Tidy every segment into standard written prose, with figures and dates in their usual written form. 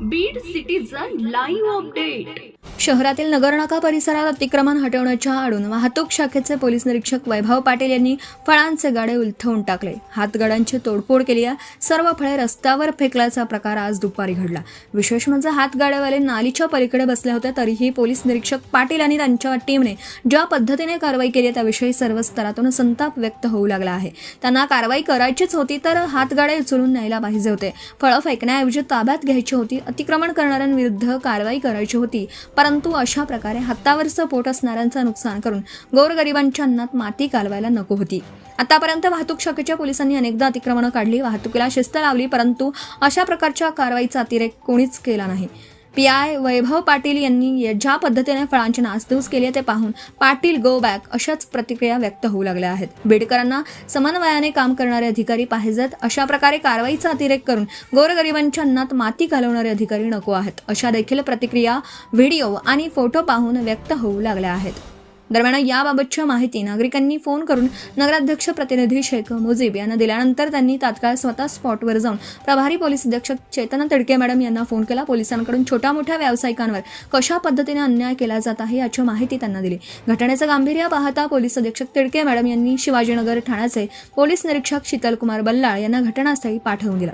Beed citizen live update. शहरातील नगरनाका परिसरात अतिक्रमण हटवण्याच्या आडून वाहतूक शाखेचे पोलीस निरीक्षक वैभव पाटील यांनी फळांचे गाडे उलथवून टाकले. हातगाड्यांची तोडफोड केली. सर्व फळे रस्त्यावर फेकल्याचा प्रकार आज दुपारी घडला. विशेष म्हणजे हातगाड्यावाले नालीच्या पलीकडे बसले होते, तरीही पोलीस निरीक्षक पाटील आणि त्यांच्या टीमने ज्या पद्धतीने कारवाई केली त्याविषयी सर्व स्तरातून संताप व्यक्त होऊ लागला आहे. त्यांना कारवाई करायचीच होती तर हातगाडे उचलून न्यायला पाहिजे होते. फळं फेकण्याऐवजी ताब्यात घ्यायची होती. अतिक्रमण करणाऱ्यांविरुद्ध कारवाई करायची होती. परंतु अशा प्रकारे हातावरचं पोट असणाऱ्यांचं नुकसान करून गोरगरिबांच्या अन्नात माती घालवायला नको होती. आतापर्यंत वाहतूक शाखेच्या पोलिसांनी अनेकदा अतिक्रमणं काढली, वाहतुकीला शिस्त लावली, परंतु अशा प्रकारच्या कारवाईचा अतिरेक कोणीच केला नाही. PI वैभव पाटील यांनी ज्या पद्धतीने फळांची नासधूस केली ते पाहून पाटील गो बॅक अशाच प्रतिक्रिया व्यक्त होऊ लागल्या आहेत. बीडकरांना समन्वयाने काम करणारे अधिकारी पाहिजेत. अशा प्रकारे कारवाईचा अतिरेक करून गोरगरिबांच्या अन्नात माती घालवणारे अधिकारी नको आहेत. अशा देखील प्रतिक्रिया व्हिडिओ आणि फोटो पाहून व्यक्त होऊ लागल्या आहेत. दरम्यान याबाबतची माहिती नागरिकांनी फोन करून नगराध्यक्ष प्रतिनिधी शेख मुजीब यांना दिल्यानंतर त्यांनी तात्काळ स्वतः स्पॉटवर जाऊन प्रभारी पोलीस अधीक्षक चेतना तिडके मॅडम यांना फोन केला. पोलिसांकडून छोट्या मोठ्या व्यावसायिकांवर कशा पद्धतीने अन्याय केला जात आहे याची माहिती त्यांना दिली. घटनेचं गांभीर्य पाहता पोलीस अधीक्षक तिडके मॅडम यांनी शिवाजीनगर ठाण्याचे पोलीस निरीक्षक शीतलकुमार बल्लाळ यांना घटनास्थळी पाठवून दिलं.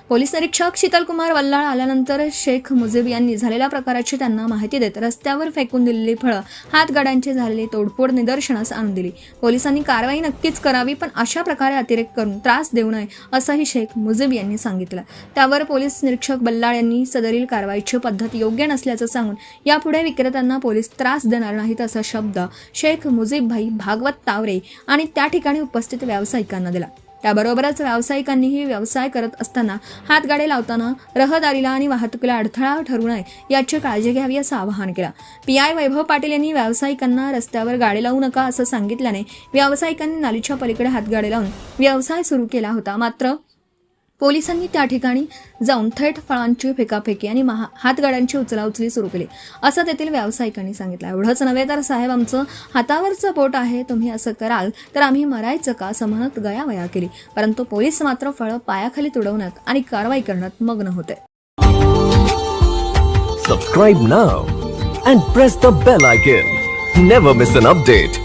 पोलीस निरीक्षक शीतलकुमार बल्लाळ आल्यानंतर शेख मुजीब यांनी झालेल्या प्रकाराची त्यांना माहिती देत रस्त्यावर फेकून दिलेली फळं, हातगाड्यांची झालेली तोडफोड निदर्शनास आणून दिली. पोलिसांनी कारवाई नक्कीच करावी, पण अशा प्रकारे अतिरेक करून त्रास देऊ नये असंही शेख मुजीब यांनी सांगितलं. त्यावर पोलीस निरीक्षक बल्लाळ यांनी सदरील कारवाईची पद्धत योग्य नसल्याचं सांगून यापुढे विक्रेत्यांना पोलीस त्रास देणार नाहीत असा शब्द शेख मुजीब भाई भागवत तावरे आणि त्या ठिकाणी उपस्थित व्यावसायिकांना दिला. त्याबरोबरच व्यावसायिकांनीही व्यवसाय करत असताना हातगाडे लावताना रहदारीला आणि वाहतुकीला अडथळा ठरू नये याची काळजी घ्यावी असं आवाहन केलं. PI वैभव पाटील यांनी व्यावसायिकांना रस्त्यावर गाडी लावू नका असं सांगितल्याने व्यावसायिकांनी नालीच्या पलीकडे हातगाडे लावून व्यवसाय सुरू केला होता. मात्र पोलिसांनी त्या ठिकाणी जाऊन थेट फळांची फेकाफेकी आणि हातगाड्यांची उचलाउचली सुरू केली असं तेथील व्यावसायिकांनी सांगितलं. एवढंच नव्हे तर साहेब आमचं हातावरचं पोट आहे, तुम्ही असं कराल तर आम्ही मरायचं का असं म्हणत गयावया केली. परंतु पोलीस मात्र फळं पायाखाली तुडवण्यात आणि कारवाई करण्यात मग्न होते. Subscribe now and press the bell icon. Never miss an update.